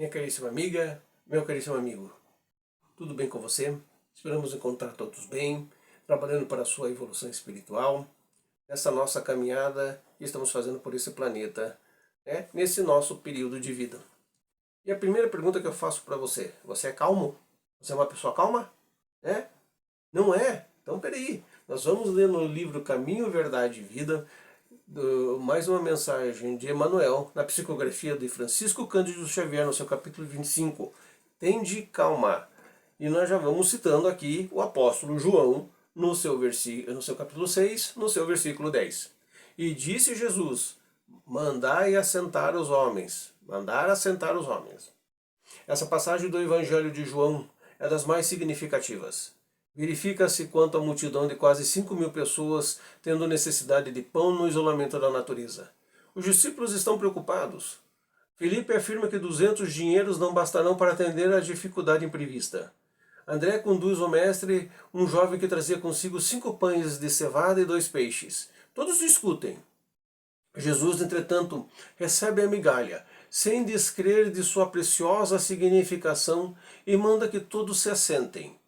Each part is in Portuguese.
Minha caríssima amiga, meu caríssimo amigo, tudo bem com você? Esperamos encontrar todos bem, trabalhando para a sua evolução espiritual, nessa nossa caminhada que estamos fazendo por esse planeta, nesse nosso período de vida. E a primeira pergunta que eu faço para você: você é calmo? Você é uma pessoa calma? É? Não é? Então peraí, nós vamos ler no livro Caminho, Verdade e Vida, mais uma mensagem de Emmanuel, na psicografia de Francisco Cândido Xavier, no seu capítulo 25. Tende calma. E nós já vamos citando aqui o apóstolo João, no seu capítulo 6, no seu versículo 10. E disse Jesus: mandai assentar os homens. Mandar assentar os homens. Essa passagem do Evangelho de João é das mais significativas. Verifica-se quanto à multidão de quase 5.000 pessoas tendo necessidade de pão no isolamento da natureza. Os discípulos estão preocupados. Felipe afirma que 200 dinheiros não bastarão para atender à dificuldade imprevista. André conduz o mestre, um jovem que trazia consigo 5 pães de cevada e 2 peixes. Todos discutem. Jesus, entretanto, recebe a migalha, sem descrer de sua preciosa significação, e manda que todos se assentem.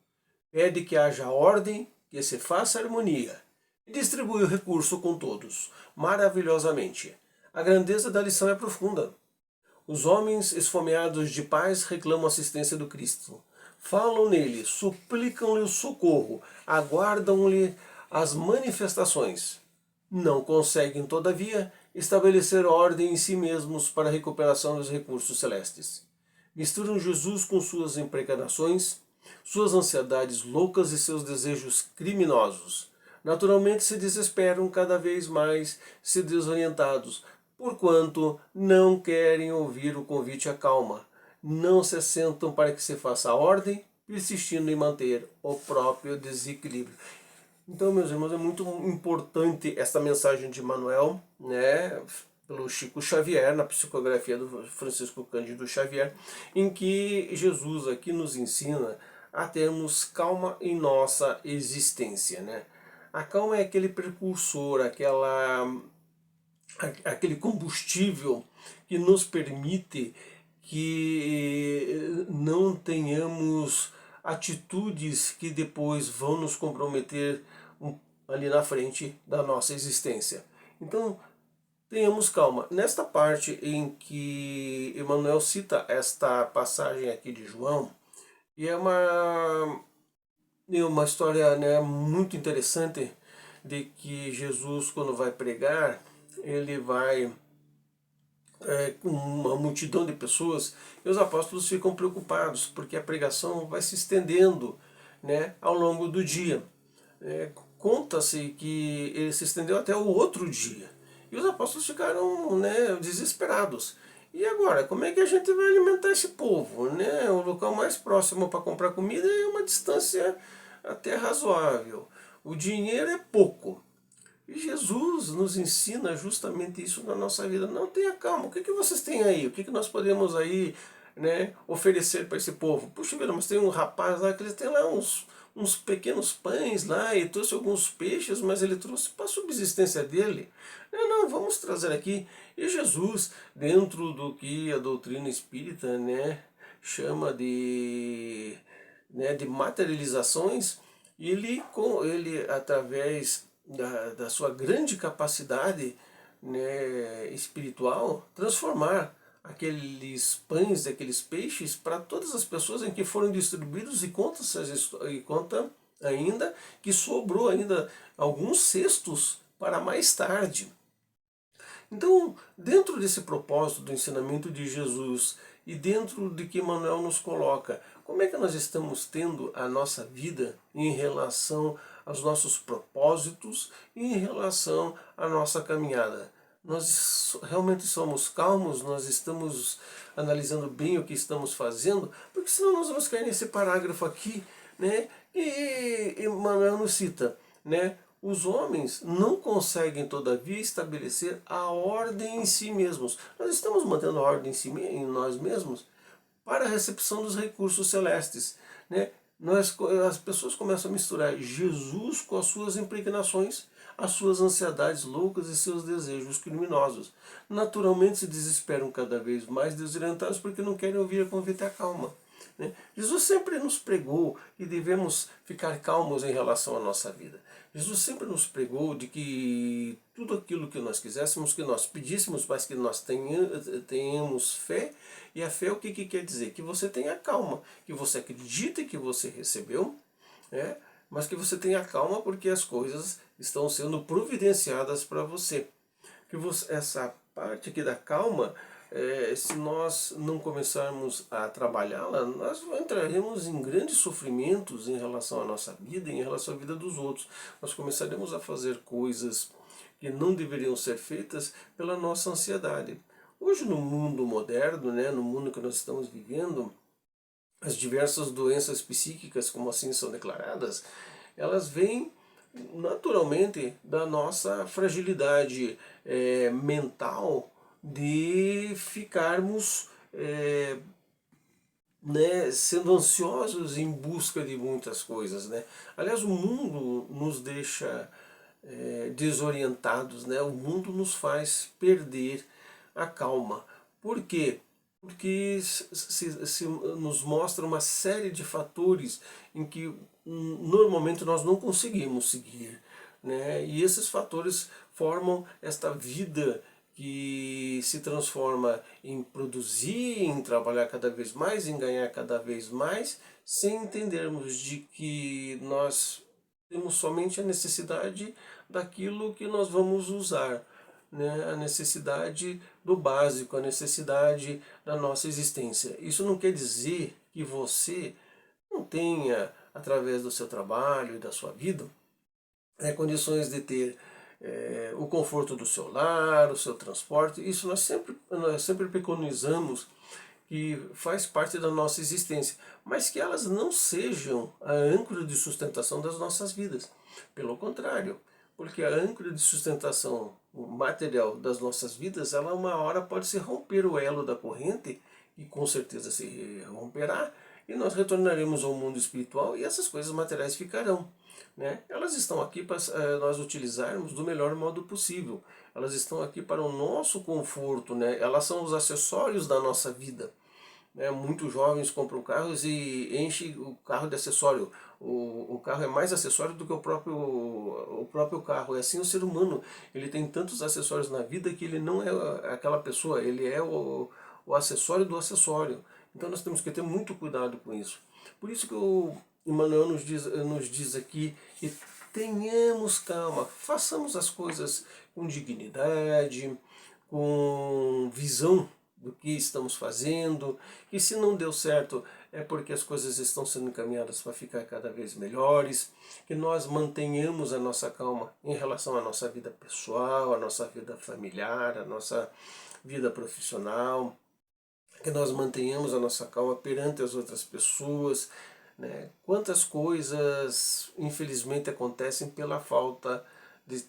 Pede que haja ordem, que se faça harmonia, e distribui o recurso com todos, maravilhosamente. A grandeza da lição é profunda. Os homens esfomeados de paz reclamam a assistência do Cristo. Falam nele, suplicam-lhe o socorro, aguardam-lhe as manifestações. Não conseguem, todavia, estabelecer ordem em si mesmos para a recuperação dos recursos celestes. Misturam Jesus com suas imprecações, suas ansiedades loucas e seus desejos criminosos. Naturalmente se desesperam cada vez mais, se desorientados, porquanto não querem ouvir o convite à calma. Não se assentam para que se faça a ordem, persistindo em manter o próprio desequilíbrio. Então, meus irmãos, é muito importante esta mensagem de Emmanuel, pelo Chico Xavier, na psicografia do Francisco Cândido Xavier, em que Jesus aqui nos ensina a termos calma em nossa existência, A calma é aquele precursor, aquele combustível que nos permite que não tenhamos atitudes que depois vão nos comprometer ali na frente da nossa existência. Então, tenhamos calma. Nesta parte em que Emmanuel cita esta passagem aqui de João, e é uma história muito interessante de que Jesus, quando vai pregar, ele vai com uma multidão de pessoas, e os apóstolos ficam preocupados, porque a pregação vai se estendendo ao longo do dia. Conta-se que ele se estendeu até o outro dia. E os apóstolos ficaram desesperados. E agora, como é que a gente vai alimentar esse povo? O local mais próximo para comprar comida é uma distância até razoável. O dinheiro é pouco. E Jesus nos ensina justamente isso na nossa vida. Não, tenha calma. O que vocês têm aí? O que nós podemos aí oferecer para esse povo? Puxa vida, mas tem um rapaz lá que ele tem lá uns pequenos pães lá e trouxe alguns peixes, mas ele trouxe para a subsistência dele. Não, vamos trazer aqui. E Jesus, dentro do que a doutrina espírita chama de materializações, ele através da sua grande capacidade espiritual, transformar aqueles pães, aqueles peixes para todas as pessoas em que foram distribuídos, e conta ainda que sobrou ainda alguns cestos para mais tarde. Então, dentro desse propósito do ensinamento de Jesus e dentro de que Emmanuel nos coloca, como é que nós estamos tendo a nossa vida em relação aos nossos propósitos e em relação à nossa caminhada? Nós realmente somos calmos? Nós estamos analisando bem o que estamos fazendo? Porque senão nós vamos cair nesse parágrafo aqui, e Emmanuel nos cita, os homens não conseguem, todavia, estabelecer a ordem em si mesmos. Nós estamos mantendo a ordem em nós mesmos para a recepção dos recursos celestes. As pessoas começam a misturar Jesus com as suas impregnações. as suas ansiedades loucas e seus desejos criminosos. Naturalmente se desesperam cada vez mais desorientados porque não querem ouvir a convite à calma. Jesus sempre nos pregou que devemos ficar calmos em relação à nossa vida. Jesus sempre nos pregou de que tudo aquilo que nós quiséssemos, que nós pedíssemos, mas que nós tenhamos fé. E a fé o que quer dizer? Que você tenha calma, que você acredite que você recebeu, né? Mas que você tenha calma porque as coisas estão sendo providenciadas para você. Essa parte aqui da calma, se nós não começarmos a trabalhá-la, nós entraremos em grandes sofrimentos em relação à nossa vida e em relação à vida dos outros. Nós começaremos a fazer coisas que não deveriam ser feitas pela nossa ansiedade. Hoje no mundo moderno, né, no mundo que nós estamos vivendo, as diversas doenças psíquicas, como assim são declaradas, elas vêm naturalmente da nossa fragilidade mental de ficarmos sendo ansiosos em busca de muitas coisas. Né? Aliás, o mundo nos deixa desorientados, né? O mundo nos faz perder a calma. Por quê? Porque se nos mostra uma série de fatores em que normalmente nós não conseguimos seguir. Né? E esses fatores formam esta vida que se transforma em produzir, em trabalhar cada vez mais, em ganhar cada vez mais, sem entendermos de que nós temos somente a necessidade daquilo que nós vamos usar, né? A necessidade do básico, a necessidade da nossa existência. Isso não quer dizer que você não tenha, através do seu trabalho e da sua vida, condições de ter o conforto do seu lar, o seu transporte. Isso nós sempre preconizamos que faz parte da nossa existência, mas que elas não sejam a âncora de sustentação das nossas vidas. Pelo contrário, porque a âncora de sustentação material das nossas vidas, ela uma hora pode se romper o elo da corrente, e com certeza se romperá, e nós retornaremos ao mundo espiritual e essas coisas materiais ficarão. Né? Elas estão aqui para nós utilizarmos do melhor modo possível. Elas estão aqui para o nosso conforto, né? Elas são os acessórios da nossa vida. Muitos jovens compram carros e enchem o carro de acessório. O carro é mais acessório do que o próprio carro. É assim o ser humano. Ele tem tantos acessórios na vida que ele não é aquela pessoa, ele é o acessório do acessório. Então nós temos que ter muito cuidado com isso. Por isso que o Emmanuel nos diz aqui que tenhamos calma, façamos as coisas com dignidade, com visão do que estamos fazendo, e se não deu certo é porque as coisas estão sendo encaminhadas para ficar cada vez melhores, que nós mantenhamos a nossa calma em relação à nossa vida pessoal, à nossa vida familiar, à nossa vida profissional, que nós mantenhamos a nossa calma perante as outras pessoas. Né? Quantas coisas infelizmente acontecem pela falta de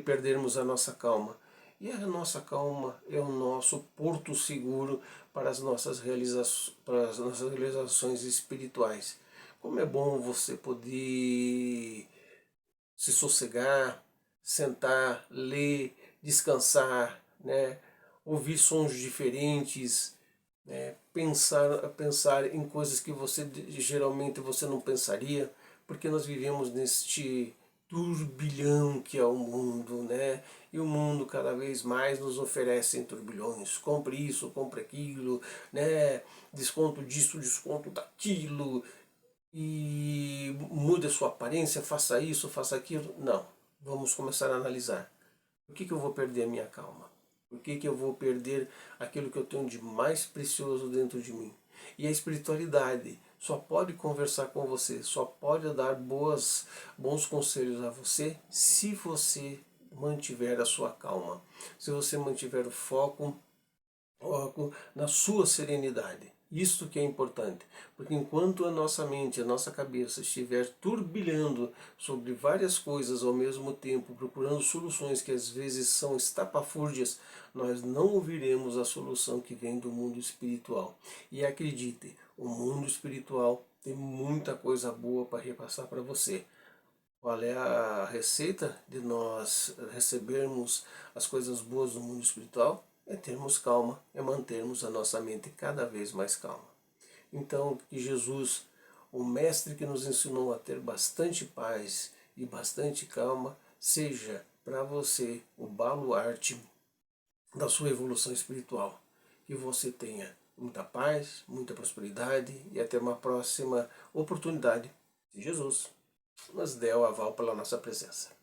perdermos a nossa calma. E a nossa calma é o nosso porto seguro para as nossas realizações espirituais. Como é bom você poder se sossegar, sentar, ler, descansar, né? Ouvir sons diferentes, né? Pensar em coisas que geralmente você não pensaria, porque nós vivemos neste turbilhão que é o mundo, né? E o mundo cada vez mais nos oferece em turbilhões. Compre isso, compre aquilo, né? Desconto disso, desconto daquilo, e mude a sua aparência, faça isso, faça aquilo. Não. Vamos começar a analisar. Por que eu vou perder a minha calma? Por que eu vou perder aquilo que eu tenho de mais precioso dentro de mim? E a espiritualidade só pode conversar com você, só pode dar bons conselhos a você se você mantiver a sua calma, se você mantiver o foco na sua serenidade. Isto que é importante, porque enquanto a nossa mente, a nossa cabeça estiver turbilhando sobre várias coisas ao mesmo tempo, procurando soluções que às vezes são estapafúrdias, nós não ouviremos a solução que vem do mundo espiritual. E acredite, o mundo espiritual tem muita coisa boa para repassar para você. Qual é a receita de nós recebermos as coisas boas do mundo espiritual? É termos calma, é mantermos a nossa mente cada vez mais calma. Então, que Jesus, o Mestre que nos ensinou a ter bastante paz e bastante calma, seja para você o baluarte da sua evolução espiritual. Que você tenha muita paz, muita prosperidade e até uma próxima oportunidade. Se Jesus nos der o aval pela nossa presença.